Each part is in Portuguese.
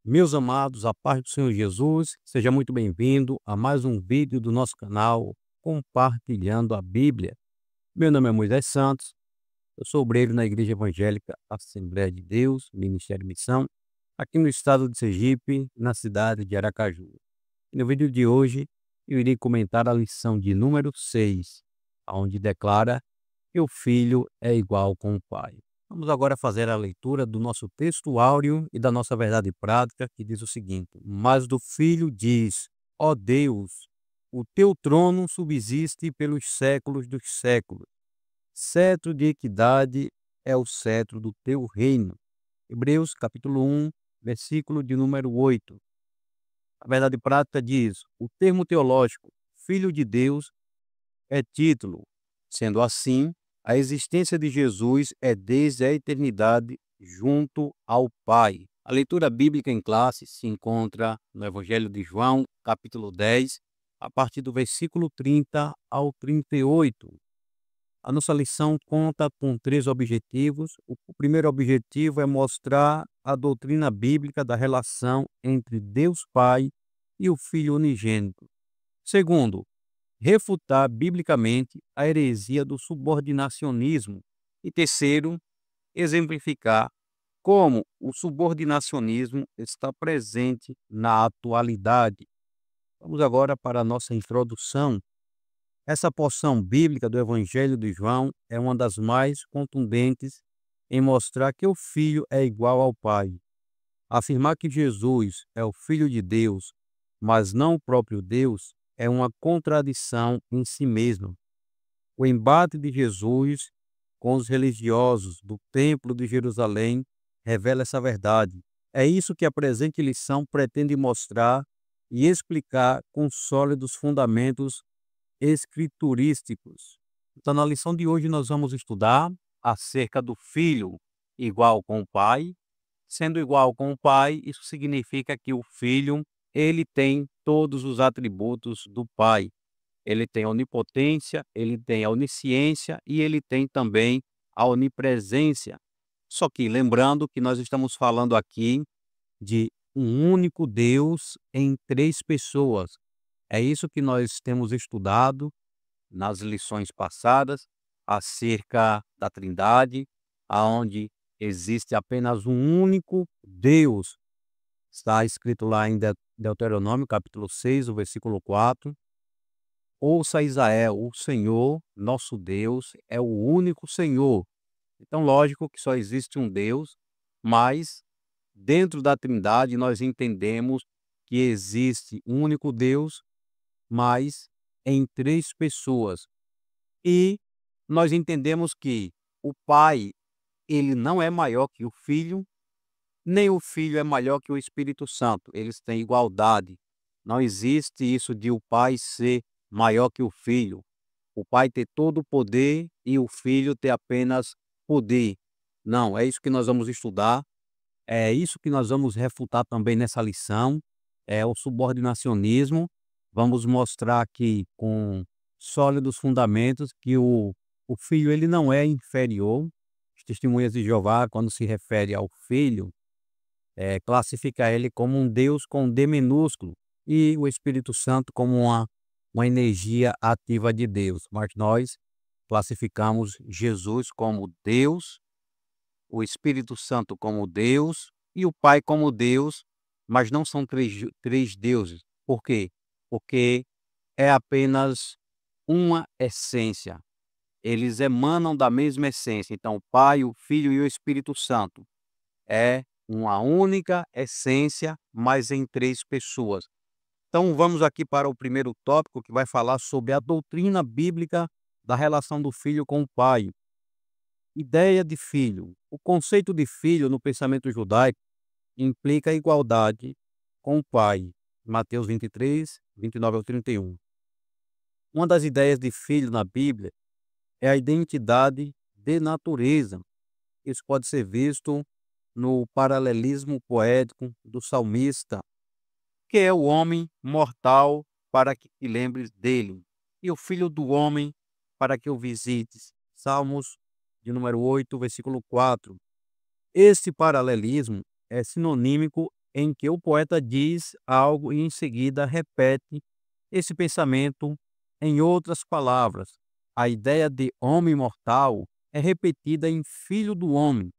Meus amados, a paz do Senhor Jesus, seja muito bem-vindo a mais um vídeo do nosso canal Compartilhando a Bíblia. Meu nome é Moisés Santos, eu sou obreiro na Igreja Evangélica Assembleia de Deus, Ministério Missão, aqui no estado de Sergipe, na cidade de Aracaju. No vídeo de hoje, eu irei comentar a lição de número 6, onde declara que o filho é igual com o pai. Vamos agora fazer a leitura do nosso texto áureo e da nossa verdade prática, que diz o seguinte: Mas do filho diz: Ó Deus, o teu trono subsiste pelos séculos dos séculos. Cetro de equidade é o cetro do teu reino. Hebreus capítulo 1, versículo de número 8. A verdade prática diz: o termo teológico filho de Deus é título. Sendo assim, a existência de Jesus é desde a eternidade junto ao Pai. A leitura bíblica em classe se encontra no Evangelho de João, capítulo 10, a partir do versículo 30 ao 38. A nossa lição conta com 3 objetivos. O primeiro objetivo é mostrar a doutrina bíblica da relação entre Deus Pai e o Filho unigênito. Segundo, refutar biblicamente a heresia do subordinacionismo. E terceiro, exemplificar como o subordinacionismo está presente na atualidade. Vamos agora para a nossa introdução. Essa porção bíblica do Evangelho de João é uma das mais contundentes em mostrar que o Filho é igual ao Pai. Afirmar que Jesus é o Filho de Deus, mas não o próprio Deus, é uma contradição em si mesmo. O embate de Jesus com os religiosos do Templo de Jerusalém revela essa verdade. É isso que a presente lição pretende mostrar e explicar com sólidos fundamentos escriturísticos. Então, na lição de hoje, nós vamos estudar acerca do Filho igual com o Pai. Sendo igual com o Pai, isso significa que o Filho ele tem todos os atributos do Pai. Ele tem a onipotência, ele tem a onisciência e ele tem também a onipresença. Só que lembrando que nós estamos falando aqui de um único Deus em 3 pessoas. É isso que nós temos estudado nas lições passadas acerca da Trindade, aonde existe apenas um único Deus. Está escrito lá em Deuteronômio, capítulo 6, o versículo 4. Ouça Israel, o Senhor, nosso Deus, é o único Senhor. Então, lógico que só existe um Deus, mas dentro da Trindade nós entendemos que existe um único Deus, mas em 3 pessoas. E nós entendemos que o Pai, ele não é maior que o Filho, nem o Filho é maior que o Espírito Santo. Eles têm igualdade. Não existe isso de o Pai ser maior que o Filho. O Pai ter todo o poder e o Filho ter apenas poder. Não, é isso que nós vamos estudar. É isso que nós vamos refutar também nessa lição. É o subordinacionismo. Vamos mostrar aqui com sólidos fundamentos que o Filho ele não é inferior. As testemunhas de Jeová, quando se refere ao Filho, classifica ele como um Deus com D minúsculo e o Espírito Santo como uma energia ativa de Deus. Mas nós classificamos Jesus como Deus, o Espírito Santo como Deus e o Pai como Deus, mas não são três deuses. Por quê? Porque é apenas uma essência. Eles emanam da mesma essência. Então, o Pai, o Filho e o Espírito Santo é uma única essência, mas em 3 pessoas. Então, vamos aqui para o primeiro tópico, que vai falar sobre a doutrina bíblica da relação do filho com o pai. Ideia de filho. O conceito de filho no pensamento judaico implica a igualdade com o pai. Mateus 23, 29 ao 31. Uma das ideias de filho na Bíblia é a identidade de natureza. Isso pode ser visto no paralelismo poético do salmista, que é o homem mortal para que te lembres dele, e o filho do homem para que o visites. Salmos de número 8, versículo 4. Este paralelismo é sinonímico em que o poeta diz algo e em seguida repete esse pensamento em outras palavras. A ideia de homem mortal é repetida em filho do homem.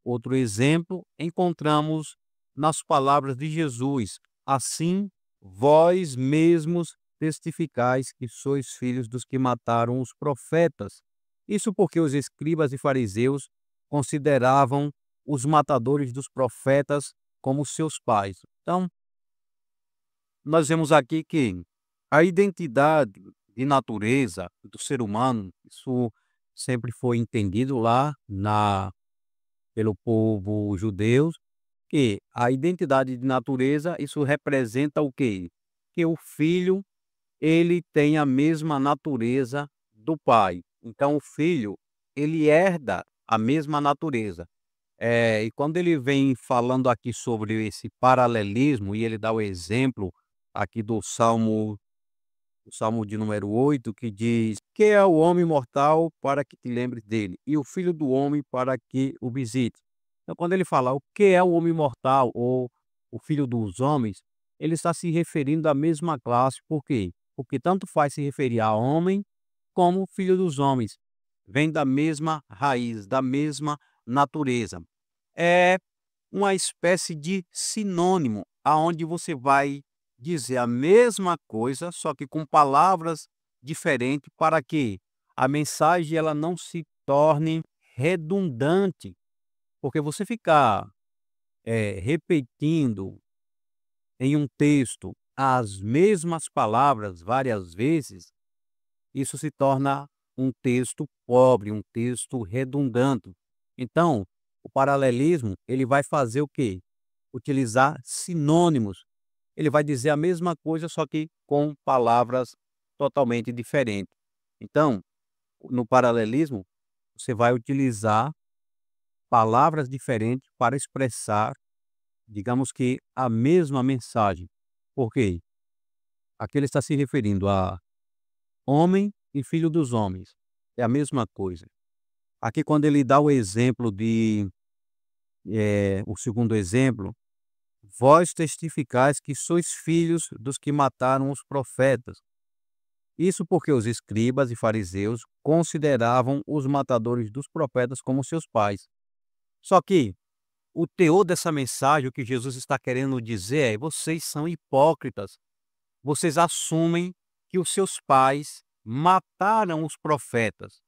Outro exemplo encontramos nas palavras de Jesus: assim, vós mesmos testificais que sois filhos dos que mataram os profetas. Isso porque os escribas e fariseus consideravam os matadores dos profetas como seus pais. Então, nós vemos aqui que a identidade de natureza do ser humano, isso sempre foi entendido lá pelo povo judeu, que a identidade de natureza, isso representa o quê? Que o filho, ele tem a mesma natureza do pai. Então o filho, ele herda a mesma natureza. E quando ele vem falando aqui sobre esse paralelismo, e ele dá o exemplo aqui do Salmo, o Salmo de número 8, que diz: "Que é o homem mortal para que te lembres dele, e o filho do homem para que o visites." Então, quando ele fala o que é o homem mortal ou o filho dos homens, ele está se referindo à mesma classe. Por quê? Porque tanto faz se referir a homem como filho dos homens. Vem da mesma raiz, da mesma natureza. É uma espécie de sinônimo, aonde você vai dizer a mesma coisa, só que com palavras diferentes, para que a mensagem ela não se torne redundante, porque você ficar repetindo em um texto as mesmas palavras várias vezes, isso se torna um texto pobre, um texto redundante. Então, o paralelismo, ele vai fazer o quê? Utilizar sinônimos. Ele vai dizer a mesma coisa, só que com palavras totalmente diferentes. Então, no paralelismo, você vai utilizar palavras diferentes para expressar, digamos que, a mesma mensagem. Por quê? Aqui ele está se referindo a homem e filho dos homens. É a mesma coisa. Aqui, quando ele dá o exemplo o segundo exemplo, vós testificais que sois filhos dos que mataram os profetas. Isso porque os escribas e fariseus consideravam os matadores dos profetas como seus pais. Só que o teor dessa mensagem, o que Jesus está querendo dizer é: vocês são hipócritas. Vocês assumem que os seus pais mataram os profetas.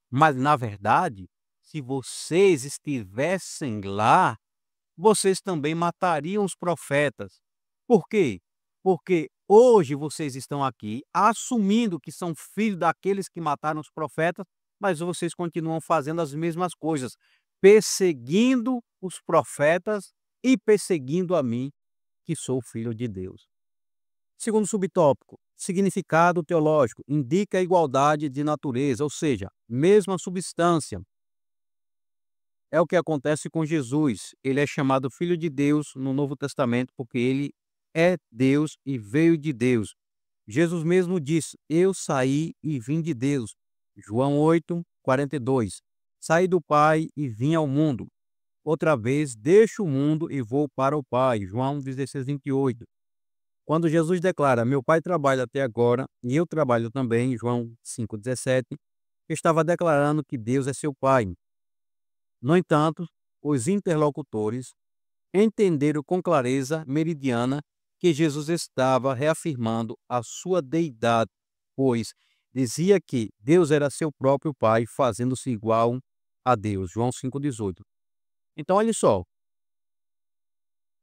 Mas, na verdade, se vocês estivessem lá, vocês também matariam os profetas. Por quê? Porque hoje vocês estão aqui assumindo que são filhos daqueles que mataram os profetas, mas vocês continuam fazendo as mesmas coisas, perseguindo os profetas e perseguindo a mim, que sou filho de Deus. Segundo subtópico, significado teológico, indica a igualdade de natureza, ou seja, mesma substância. É o que acontece com Jesus. Ele é chamado Filho de Deus no Novo Testamento porque ele é Deus e veio de Deus. Jesus mesmo disse: eu saí e vim de Deus. João 8:42. Saí do Pai e vim ao mundo. Outra vez, deixo o mundo e vou para o Pai. João 16:28. Quando Jesus declara: meu Pai trabalha até agora e eu trabalho também, João 5:17, estava declarando que Deus é seu Pai. No entanto, os interlocutores entenderam com clareza meridiana que Jesus estava reafirmando a sua deidade, pois dizia que Deus era seu próprio Pai, fazendo-se igual a Deus. João 5:18. Então, olha só,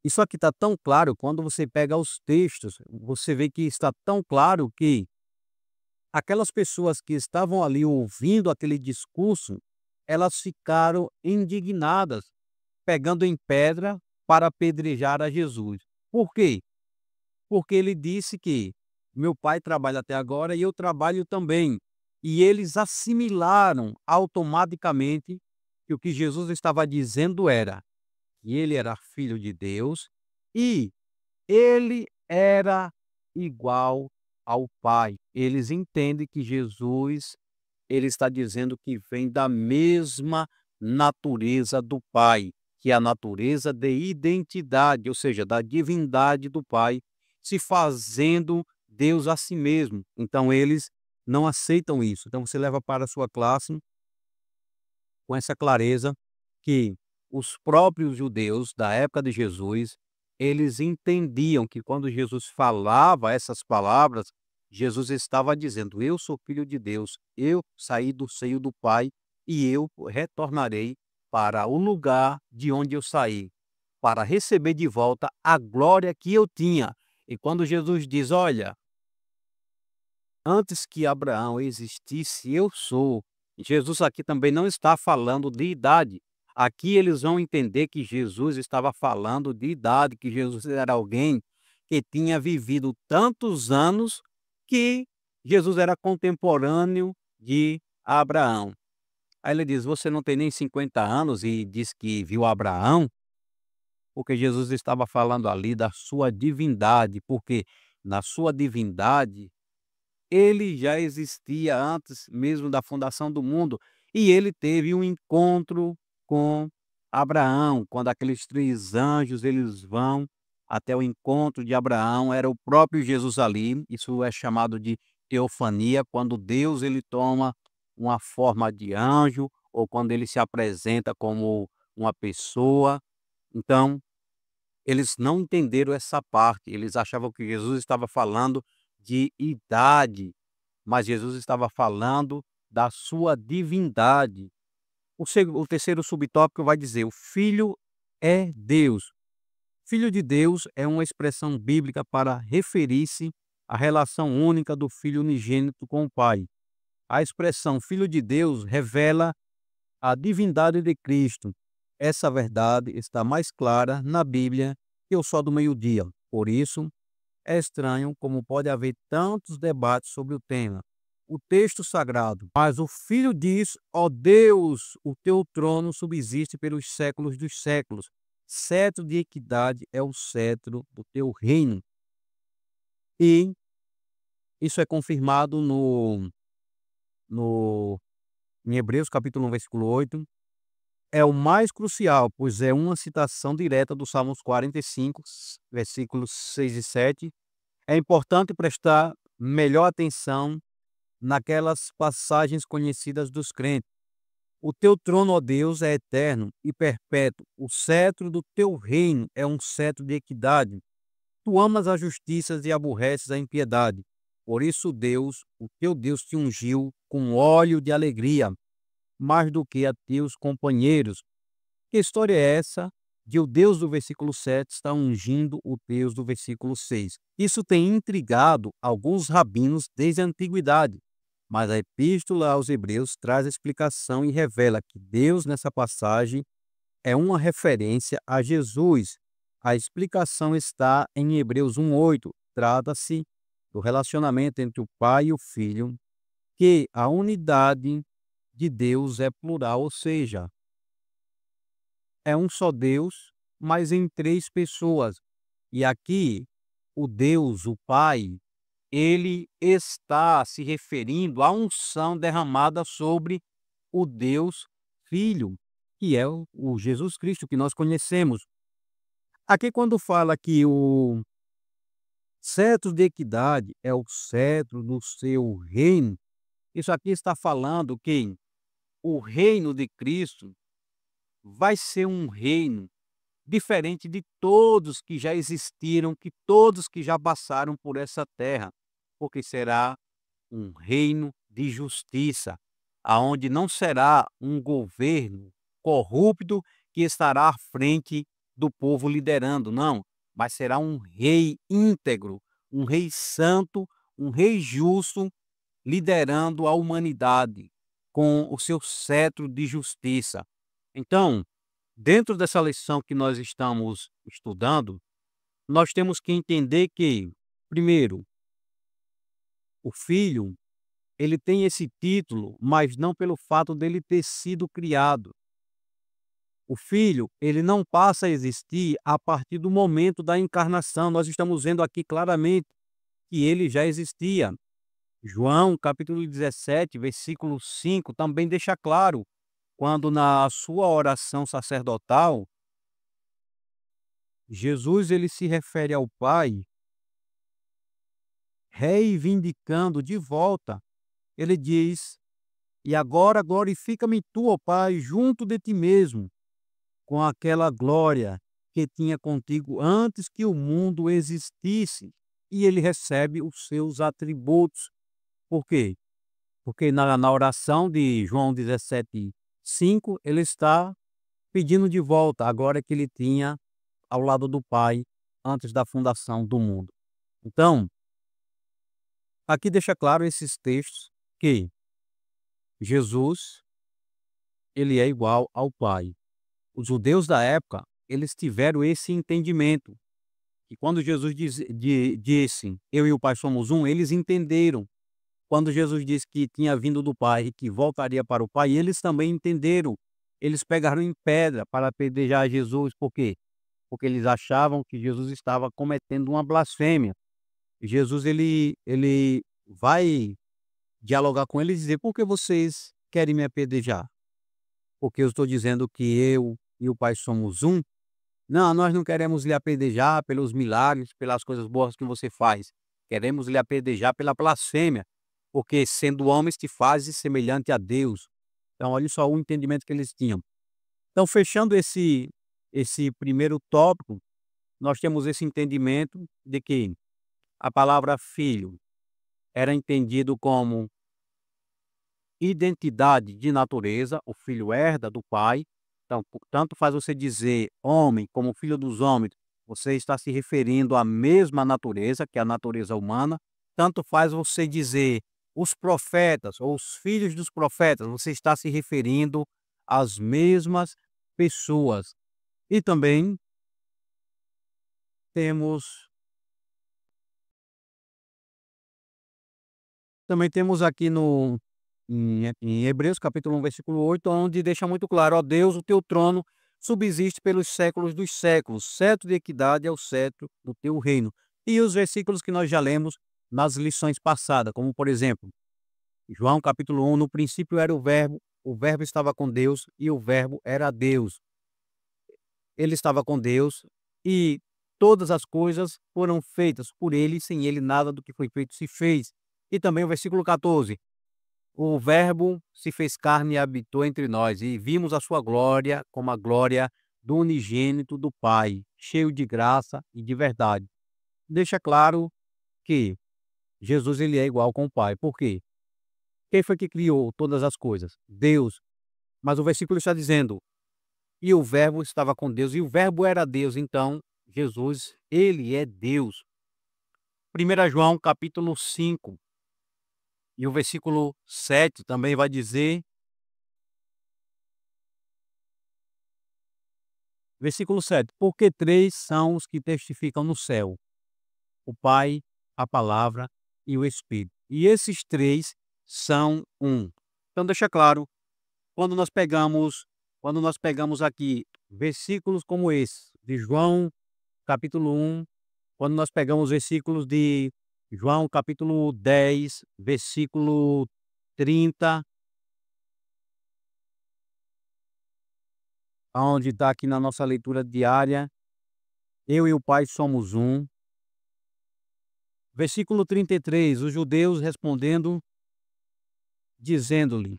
isso aqui está tão claro. Quando você pega os textos, você vê que está tão claro que aquelas pessoas que estavam ali ouvindo aquele discurso, elas ficaram indignadas, pegando em pedra para apedrejar a Jesus. Por quê? Porque ele disse que meu pai trabalha até agora e eu trabalho também. E eles assimilaram automaticamente que o que Jesus estava dizendo era que ele era filho de Deus e ele era igual ao Pai. Eles entendem que Jesus, ele está dizendo que vem da mesma natureza do Pai. que é a natureza de identidade, ou seja, da divindade do Pai, se fazendo Deus a si mesmo. Então eles não aceitam isso. Então você leva para a sua classe com essa clareza que os próprios judeus da época de Jesus, eles entendiam que quando Jesus falava essas palavras, Jesus estava dizendo: eu sou filho de Deus, eu saí do seio do Pai e eu retornarei para o lugar de onde eu saí, para receber de volta a glória que eu tinha. E quando Jesus diz: olha, antes que Abraão existisse, eu sou. Jesus aqui também não está falando de idade. Aqui eles vão entender que Jesus estava falando de idade, que Jesus era alguém que tinha vivido tantos anos que Jesus era contemporâneo de Abraão. Aí ele diz: você não tem nem 50 anos e diz que viu Abraão? Porque Jesus estava falando ali da sua divindade, porque na sua divindade ele já existia antes mesmo da fundação do mundo, e ele teve um encontro com Abraão, quando aqueles 3 anjos, eles vão até o encontro de Abraão, era o próprio Jesus ali, isso é chamado de teofania, quando Deus ele toma uma forma de anjo, ou quando ele se apresenta como uma pessoa. Então, eles não entenderam essa parte, eles achavam que Jesus estava falando de idade, mas Jesus estava falando da sua divindade. O terceiro subtópico vai dizer: o Filho é Deus. Filho de Deus é uma expressão bíblica para referir-se à relação única do Filho unigênito com o Pai. A expressão Filho de Deus revela a divindade de Cristo. Essa verdade está mais clara na Bíblia que o sol do meio-dia. Por isso, é estranho como pode haver tantos debates sobre o tema. O texto sagrado, mas o Filho diz: ó Deus, o teu trono subsiste pelos séculos dos séculos. Cetro de equidade é o cetro do teu reino. E isso é confirmado no, em Hebreus capítulo 1, versículo 8. É o mais crucial, pois é uma citação direta do Salmos 45, versículos 6 e 7. É importante prestar melhor atenção naquelas passagens conhecidas dos crentes. O teu trono, ó Deus, é eterno e perpétuo. O cetro do teu reino é um cetro de equidade. Tu amas a justiça e aborreces a impiedade. Por isso, Deus, o teu Deus, te ungiu com óleo de alegria, mais do que a teus companheiros. Que história é essa de o Deus do versículo 7 está ungindo o Deus do versículo 6? Isso tem intrigado alguns rabinos desde a antiguidade, mas a epístola aos Hebreus traz a explicação e revela que Deus, nessa passagem, é uma referência a Jesus. A explicação está em Hebreus 1:8. Trata-se do relacionamento entre o Pai e o Filho, que a unidade de Deus é plural, ou seja, é um só Deus, mas em 3 pessoas. E aqui, o Deus, o Pai, ele está se referindo à unção derramada sobre o Deus Filho, que é o Jesus Cristo que nós conhecemos. Aqui quando fala que o cetro de equidade é o cetro do seu reino, isso aqui está falando que o reino de Cristo vai ser um reino diferente de todos que já existiram, que todos que já passaram por essa terra, porque será um reino de justiça, aonde não será um governo corrupto que estará à frente do povo liderando, não, mas será um rei íntegro, um rei santo, um rei justo, liderando a humanidade com o seu cetro de justiça. Então, dentro dessa lição que nós estamos estudando, nós temos que entender que, primeiro, o filho, ele tem esse título, mas não pelo fato dele ter sido criado. O filho, ele não passa a existir a partir do momento da encarnação. Nós estamos vendo aqui claramente que ele já existia. João, capítulo 17, versículo 5, também deixa claro, quando na sua oração sacerdotal, Jesus ele se refere ao Pai reivindicando de volta. Ele diz: "E agora glorifica-me tu, ó Pai, junto de ti mesmo, com aquela glória que tinha contigo antes que o mundo existisse." E ele recebe os seus atributos. Por quê? Porque na oração de João 17:5 ele está pedindo de volta a glória que ele tinha ao lado do Pai antes da fundação do mundo. Então, aqui deixa claro esses textos que Jesus, ele é igual ao Pai. Os judeus da época, eles tiveram esse entendimento. E quando Jesus disse: "Eu e o Pai somos um", eles entenderam. Quando Jesus disse que tinha vindo do Pai e que voltaria para o Pai, eles também entenderam. Eles pegaram em pedra para apedrejar Jesus. Por quê? Porque eles achavam que Jesus estava cometendo uma blasfêmia. Jesus ele vai dialogar com eles e dizer: "Por que vocês querem me apedrejar? Porque eu estou dizendo que eu e o Pai somos um? Não, nós não queremos lhe apedrejar pelos milagres, pelas coisas boas que você faz. Queremos lhe apedrejar pela blasfêmia, porque sendo homens te fazes semelhante a Deus." Então, olha só o entendimento que eles tinham. Então, fechando esse primeiro tópico, nós temos esse entendimento de que a palavra filho era entendido como identidade de natureza, o filho herda do pai. Então, tanto faz você dizer homem como filho dos homens, você está se referindo à mesma natureza, que é a natureza humana. Tanto faz você dizer os profetas ou os filhos dos profetas, você está se referindo às mesmas pessoas. E temos temos aqui no em Hebreus capítulo 1 versículo 8, onde deixa muito claro: "Ó Deus, o teu trono subsiste pelos séculos dos séculos, cetro de equidade é o cetro do teu reino." E os versículos que nós já lemos nas lições passadas, como por exemplo, João capítulo 1: "No princípio era o verbo estava com Deus e o verbo era Deus." Ele estava com Deus e todas as coisas foram feitas por ele, e sem ele nada do que foi feito se fez. E também o versículo 14: "O verbo se fez carne e habitou entre nós, e vimos a sua glória como a glória do unigênito do Pai, cheio de graça e de verdade." Deixa claro que Jesus ele é igual com o Pai. Por quê? Quem foi que criou todas as coisas? Deus. Mas o versículo está dizendo: "E o verbo estava com Deus, e o verbo era Deus." Então, Jesus, ele é Deus. 1 João capítulo 5 e o versículo 7 também vai dizer, versículo 7: "Porque três são os que testificam no céu: o Pai, a Palavra e o Espírito. E esses três são um." Então deixa claro, quando nós pegamos aqui versículos como esse de João capítulo 1, quando nós pegamos versículos de João capítulo 10, versículo 30, aonde está aqui na nossa leitura diária: "Eu e o Pai somos um." Versículo 33, os judeus respondendo, dizendo-lhe: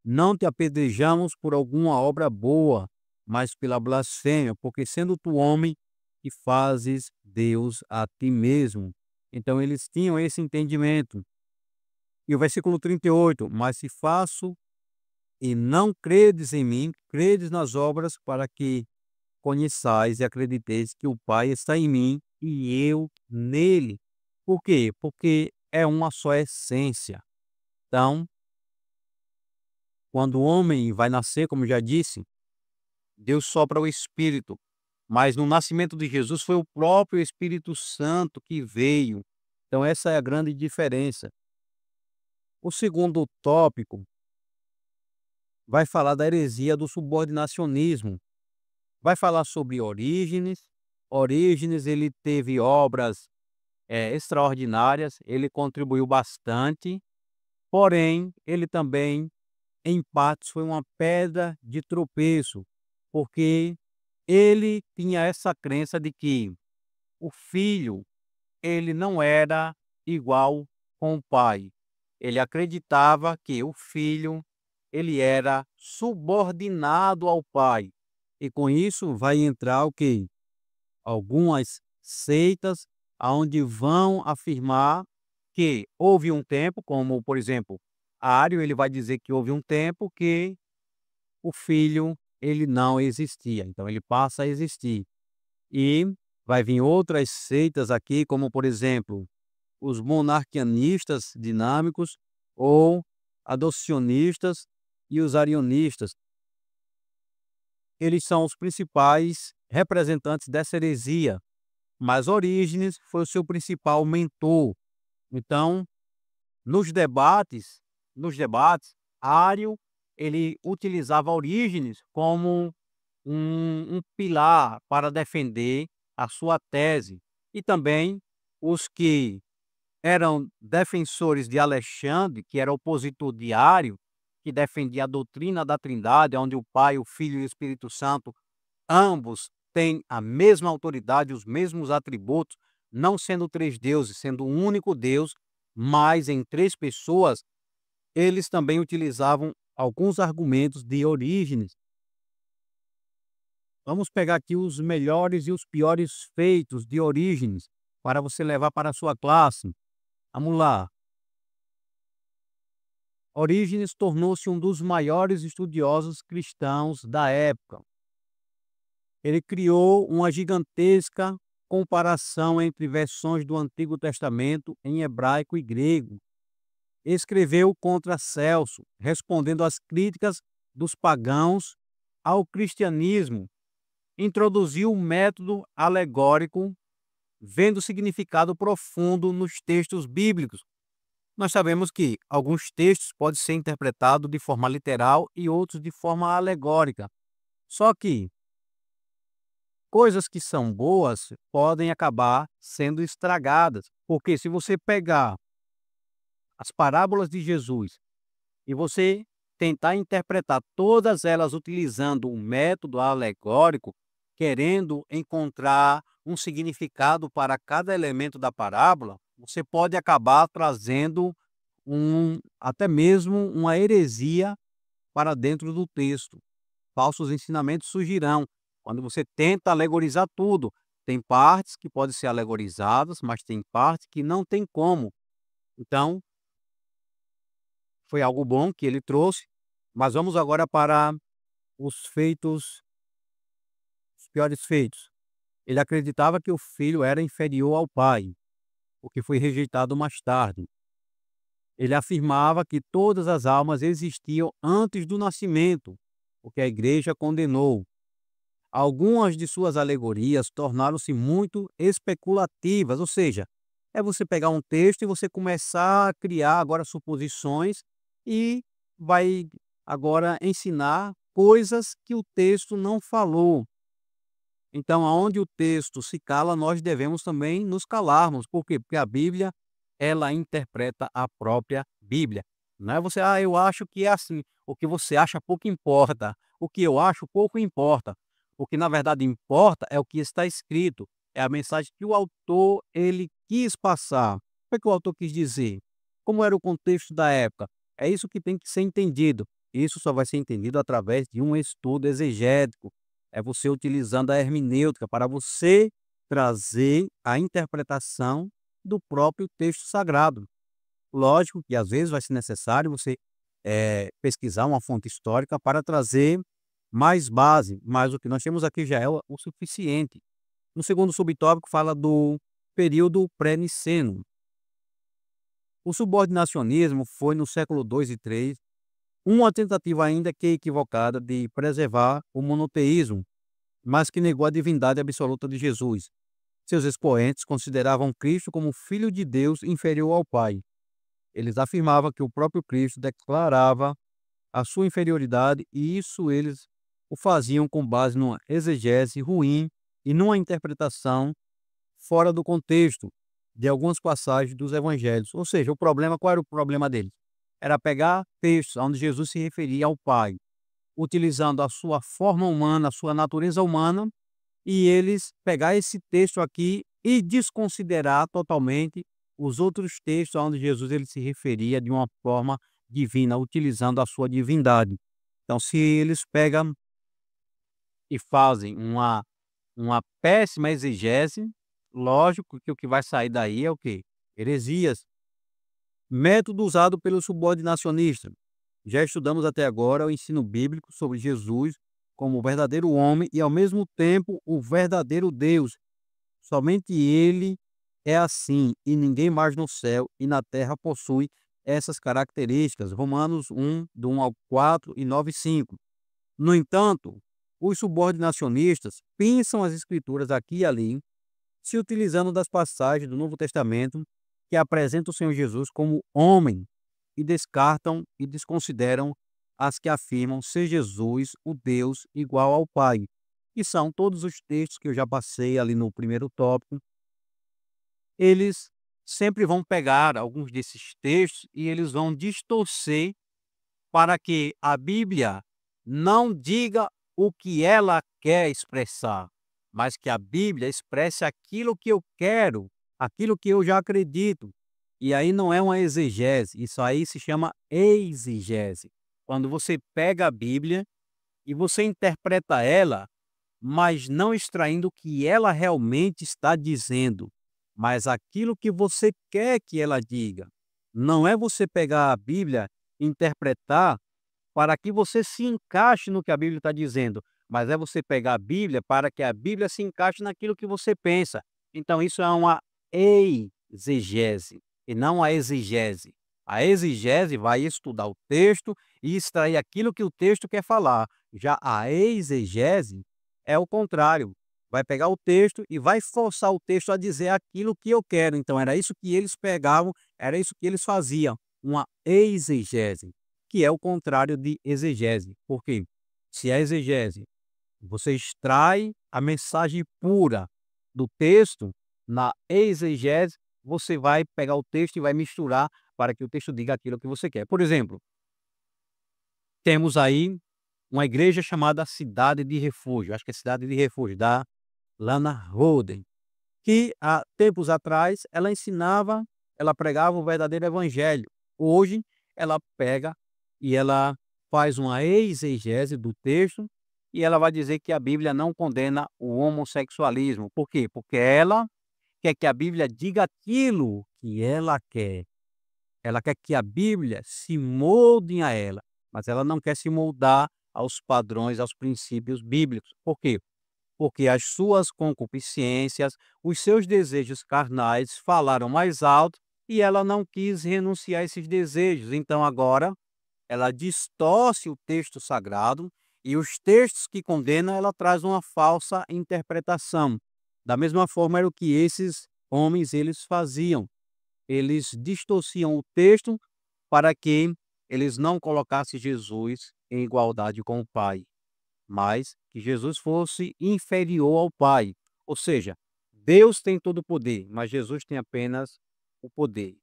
"Não te apedrejamos por alguma obra boa, mas pela blasfêmia, porque sendo tu homem, e fazes Deus a ti mesmo." Então eles tinham esse entendimento. E o versículo 38, "Mas se faço e não credes em mim, credes nas obras, para que conheçais e acrediteis que o Pai está em mim e eu nele." Por quê? Porque é uma só essência. Então, quando o homem vai nascer, como já disse, Deus sopra o Espírito, mas no nascimento de Jesus foi o próprio Espírito Santo que veio. Então essa é a grande diferença. O segundo tópico vai falar da heresia do subordinacionismo. Vai falar sobre Orígenes. Orígenes ele teve obras extraordinárias, ele contribuiu bastante, porém ele também, em partes, foi uma pedra de tropeço, porque ele tinha essa crença de que o filho, ele não era igual com o pai. Ele acreditava que o filho, ele era subordinado ao pai. E com isso vai entrar o quê? Algumas seitas aonde vão afirmar que houve um tempo, como por exemplo, Ário, ele vai dizer que houve um tempo que o filho, ele não existia, então ele passa a existir. E vai vir outras seitas aqui, como por exemplo, os monarquianistas dinâmicos ou adocionistas e os arianistas. Eles são os principais representantes dessa heresia, mas Orígenes foi o seu principal mentor. Então, nos debates, Ário, ele utilizava Orígenes como um pilar para defender a sua tese. E também os que eram defensores de Alexandre, que era opositor de Ário, que defendia a doutrina da Trindade, onde o Pai, o Filho e o Espírito Santo, ambos têm a mesma autoridade, os mesmos atributos, não sendo três deuses, sendo um único Deus, mas em três pessoas. Eles também utilizavam alguns argumentos de Orígenes. Vamos pegar aqui os melhores e os piores feitos de Orígenes, para você levar para a sua classe. Vamos lá. Orígenes tornou-se um dos maiores estudiosos cristãos da época. Ele criou uma gigantesca comparação entre versões do Antigo Testamento em hebraico e grego. Escreveu contra Celso, respondendo às críticas dos pagãos ao cristianismo. Introduziu o método alegórico, vendo significado profundo nos textos bíblicos. Nós sabemos que alguns textos podem ser interpretados de forma literal e outros de forma alegórica. Só que coisas que são boas podem acabar sendo estragadas, porque se você pegar as parábolas de Jesus e você tentar interpretar todas elas utilizando um método alegórico, querendo encontrar um significado para cada elemento da parábola, você pode acabar trazendo até mesmo uma heresia para dentro do texto. Falsos ensinamentos surgirão quando você tenta alegorizar tudo. Tem partes que podem ser alegorizadas, mas tem partes que não tem como. Então, foi algo bom que ele trouxe, mas vamos agora para os feitos, os piores feitos. Ele acreditava que o filho era inferior ao pai, o que foi rejeitado mais tarde. Ele afirmava que todas as almas existiam antes do nascimento, o que a igreja condenou. Algumas de suas alegorias tornaram-se muito especulativas, ou seja, é você pegar um texto e você começar a criar agora suposições e vai agora ensinar coisas que o texto não falou. Então, aonde o texto se cala, nós devemos também nos calarmos. Por quê? Porque a Bíblia, ela interpreta a própria Bíblia. Não é você, eu acho que é assim. O que você acha pouco importa. O que eu acho pouco importa. O que na verdade importa é o que está escrito. É a mensagem que o autor ele quis passar. O que o autor quis dizer? Como era o contexto da época? É isso que tem que ser entendido. Isso só vai ser entendido através de um estudo exegético. É você utilizando a hermenêutica para você trazer a interpretação do próprio texto sagrado. Lógico que às vezes vai ser necessário você pesquisar uma fonte histórica para trazer mais base, mas o que nós temos aqui já é o suficiente. No segundo subtópico fala do período pré-niceno. O subordinacionismo foi no século II e III uma tentativa ainda que equivocada de preservar o monoteísmo, mas que negou a divindade absoluta de Jesus. Seus expoentes consideravam Cristo como filho de Deus inferior ao Pai. Eles afirmavam que o próprio Cristo declarava a sua inferioridade e isso eles o faziam com base numa exegese ruim e numa interpretação fora do contexto de algumas passagens dos evangelhos. Ou seja, qual era o problema deles? Era pegar textos onde Jesus se referia ao Pai, utilizando a sua forma humana, a sua natureza humana, e eles pegar esse texto aqui e desconsiderar totalmente os outros textos onde Jesus ele se referia de uma forma divina, utilizando a sua divindade. Então, se eles pegam e fazem uma péssima exegese, lógico que o que vai sair daí é o quê? Heresias. Método usado pelo subordinacionista. Já estudamos até agora o ensino bíblico sobre Jesus como o verdadeiro homem e, ao mesmo tempo, o verdadeiro Deus. Somente ele é assim, e ninguém mais no céu e na terra possui essas características. Romanos 1, do 1 ao 4 e 9 e 5. No entanto, os subordinacionistas pensam as escrituras aqui e ali, se utilizando das passagens do Novo Testamento que apresentam o Senhor Jesus como homem e descartam e desconsideram as que afirmam ser Jesus o Deus igual ao Pai, que são todos os textos que eu já passei ali no primeiro tópico. Eles sempre vão pegar alguns desses textos e eles vão distorcer para que a Bíblia não diga o que ela quer expressar, mas que a Bíblia expresse aquilo que eu quero, aquilo que eu já acredito. E aí não é uma exegese, isso aí se chama exegese. Quando você pega a Bíblia e você interpreta ela, mas não extraindo o que ela realmente está dizendo, mas aquilo que você quer que ela diga. Não é você pegar a Bíblia e interpretar para que você se encaixe no que a Bíblia está dizendo, mas é você pegar a Bíblia para que a Bíblia se encaixe naquilo que você pensa. Então isso é uma exegese e não a exegese. A exegese vai estudar o texto e extrair aquilo que o texto quer falar. Já a exegese é o contrário. Vai pegar o texto e vai forçar o texto a dizer aquilo que eu quero. Então era isso que eles pegavam, era isso que eles faziam, uma exegese, que é o contrário de exegese. Por quê? Se a exegese, você extrai a mensagem pura do texto, na exegese, você vai pegar o texto e vai misturar para que o texto diga aquilo que você quer. Por exemplo, temos aí uma igreja chamada Cidade de Refúgio, acho que é Cidade de Refúgio, da Lana Rhoden, que há tempos atrás ela pregava o verdadeiro evangelho. Hoje ela pega e ela faz uma exegese do texto e ela vai dizer que a Bíblia não condena o homossexualismo. Por quê? Porque ela quer que a Bíblia diga aquilo que ela quer. Ela quer que a Bíblia se molde a ela, mas ela não quer se moldar aos padrões, aos princípios bíblicos. Por quê? Porque as suas concupiscências, os seus desejos carnais falaram mais alto e ela não quis renunciar a esses desejos. Então agora ela distorce o texto sagrado e os textos que condenam ela traz uma falsa interpretação. Da mesma forma era o que esses homens eles faziam. Eles distorciam o texto para que eles não colocassem Jesus em igualdade com o Pai, mas que Jesus fosse inferior ao Pai. Ou seja, Deus tem todo o poder, mas Jesus tem apenas o poder,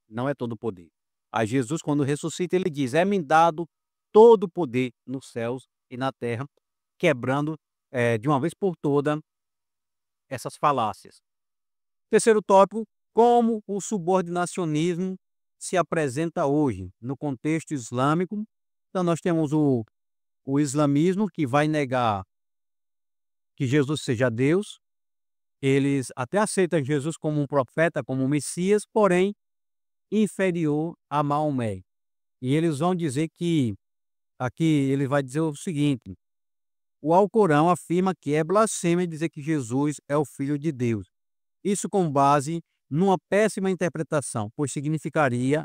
não é todo o poder. A Jesus, quando ressuscita, ele diz: é-me dado todo o poder nos céus e na terra, quebrando de uma vez por toda essas falácias. Terceiro tópico, como o subordinacionismo se apresenta hoje no contexto islâmico. Então nós temos o islamismo, que vai negar que Jesus seja Deus. Eles até aceitam Jesus como um profeta, como um Messias, porém inferior a Maomé. E eles vão dizer que, aqui ele vai dizer o seguinte: o Alcorão afirma que é blasfêmia dizer que Jesus é o Filho de Deus. Isso com base numa péssima interpretação, pois significaria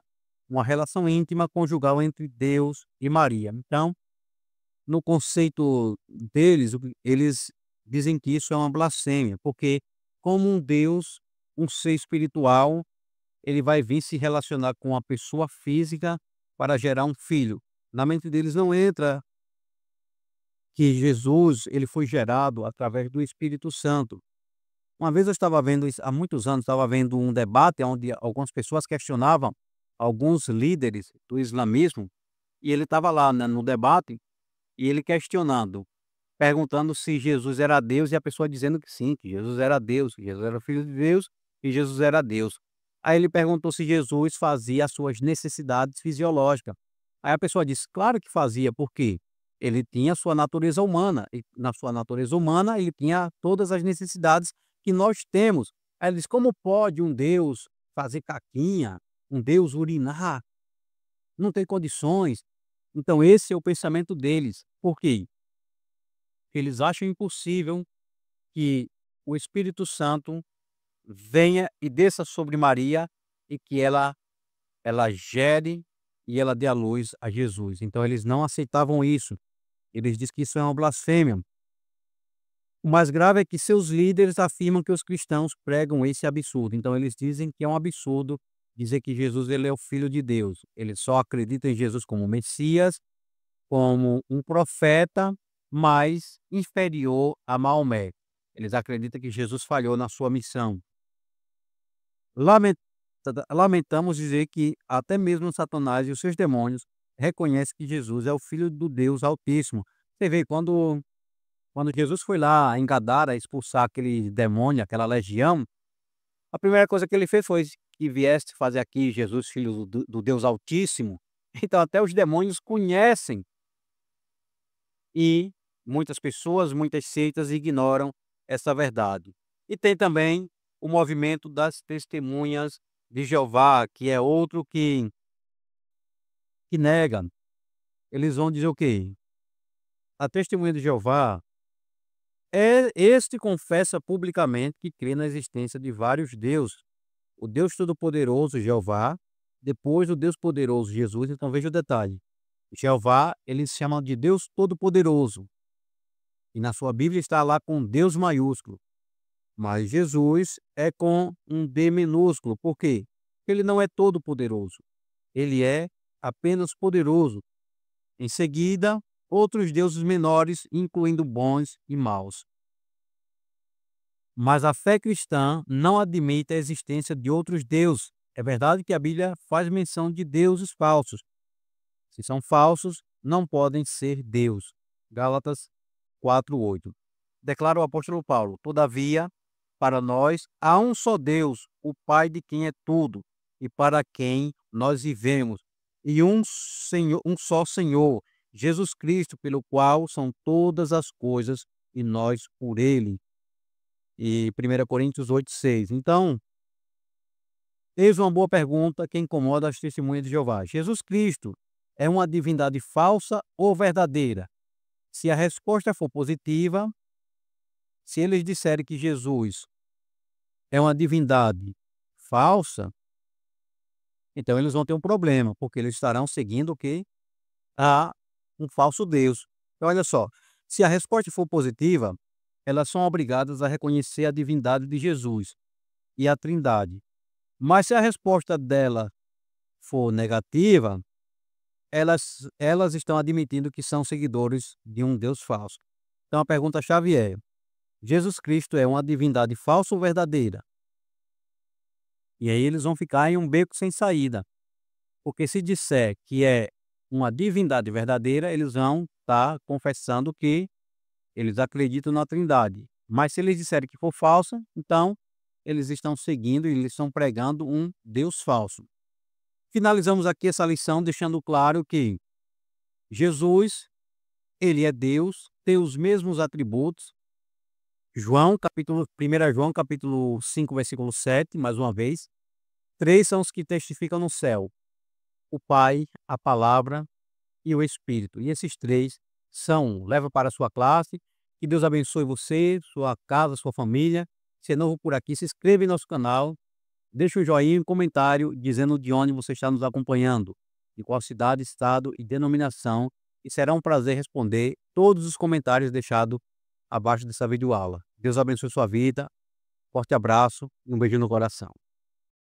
uma relação íntima conjugal entre Deus e Maria. Então, no conceito deles, eles dizem que isso é uma blasfêmia, porque como um Deus, um ser espiritual, ele vai vir se relacionar com uma pessoa física para gerar um filho. Na mente deles não entra que Jesus ele foi gerado através do Espírito Santo. Uma vez eu estava vendo isso, há muitos anos, estava vendo um debate onde algumas pessoas questionavam alguns líderes do islamismo, e ele estava lá, né, no debate, e ele questionando: perguntando se Jesus era Deus e a pessoa dizendo que sim, que Jesus era Deus, que Jesus era filho de Deus e Jesus era Deus. Aí ele perguntou se Jesus fazia as suas necessidades fisiológicas. Aí a pessoa disse: "Claro que fazia, porque ele tinha a sua natureza humana, e na sua natureza humana ele tinha todas as necessidades que nós temos". Aí ele disse: "Como pode um Deus fazer caquinha, um Deus urinar? Não tem condições". Então esse é o pensamento deles. Por quê? Eles acham impossível que o Espírito Santo venha e desça sobre Maria e que ela gere e ela dê à luz a Jesus. Então eles não aceitavam isso. Eles dizem que isso é uma blasfêmia. O mais grave é que seus líderes afirmam que os cristãos pregam esse absurdo. Então eles dizem que é um absurdo dizer que Jesus ele é o filho de Deus. Eles só acreditam em Jesus como Messias, como um profeta, mas inferior a Maomé. Eles acreditam que Jesus falhou na sua missão. Lamentamos dizer que até mesmo Satanás e os seus demônios reconhecem que Jesus é o Filho do Deus Altíssimo. Você vê, quando Jesus foi lá em Gadara expulsar aquele demônio, aquela legião, a primeira coisa que ele fez foi: "Que vieste fazer aqui, Jesus, Filho do Deus Altíssimo?". Então até os demônios conhecem. E muitas pessoas, muitas seitas ignoram essa verdade. E tem também o movimento das testemunhas de Jeová, que é outro que nega. Eles vão dizer o quê? A testemunha de Jeová este confessa publicamente que crê na existência de vários deuses. O Deus Todo-Poderoso, Jeová, depois o Deus Poderoso, Jesus. Então veja o detalhe. Jeová, eles chamam de Deus Todo-Poderoso. E na sua Bíblia está lá com Deus maiúsculo. Mas Jesus é com um D minúsculo. Por quê? Porque ele não é todo poderoso. Ele é apenas poderoso. Em seguida, outros deuses menores, incluindo bons e maus. Mas a fé cristã não admite a existência de outros deuses. É verdade que a Bíblia faz menção de deuses falsos. Se são falsos, não podem ser Deus. Gálatas 4:8. Declara o apóstolo Paulo: "Todavia, para nós há um só Deus, o Pai de quem é tudo, e para quem nós vivemos, e um só Senhor, Jesus Cristo, pelo qual são todas as coisas, e nós por ele". E 1 Coríntios 8:6. Então, eis uma boa pergunta que incomoda as testemunhas de Jeová: Jesus Cristo é uma divindade falsa ou verdadeira? Se a resposta for positiva, se eles disserem que Jesus é uma divindade falsa, então eles vão ter um problema, porque eles estarão seguindo o quê? A um falso Deus. Então olha só, se a resposta for positiva, elas são obrigadas a reconhecer a divindade de Jesus e a Trindade. Mas se a resposta dela for negativa, elas estão admitindo que são seguidores de um Deus falso. Então a pergunta-chave é: Jesus Cristo é uma divindade falsa ou verdadeira? E aí eles vão ficar em um beco sem saída, porque se disser que é uma divindade verdadeira, eles vão estar confessando que eles acreditam na Trindade. Mas se eles disserem que for falsa, então eles estão seguindo e eles estão pregando um Deus falso. Finalizamos aqui essa lição deixando claro que Jesus, ele é Deus, tem os mesmos atributos. Primeira João capítulo 5, versículo 7, mais uma vez. 3 são os que testificam no céu: o Pai, a Palavra e o Espírito. E esses 3 são, leva para a sua classe. Que Deus abençoe você, sua casa, sua família. Se é novo por aqui, se inscreva em nosso canal. Deixe um joinha e um comentário dizendo de onde você está nos acompanhando, de qual cidade, estado e denominação. E será um prazer responder todos os comentários deixados abaixo dessa videoaula. Deus abençoe sua vida. Forte abraço e um beijo no coração.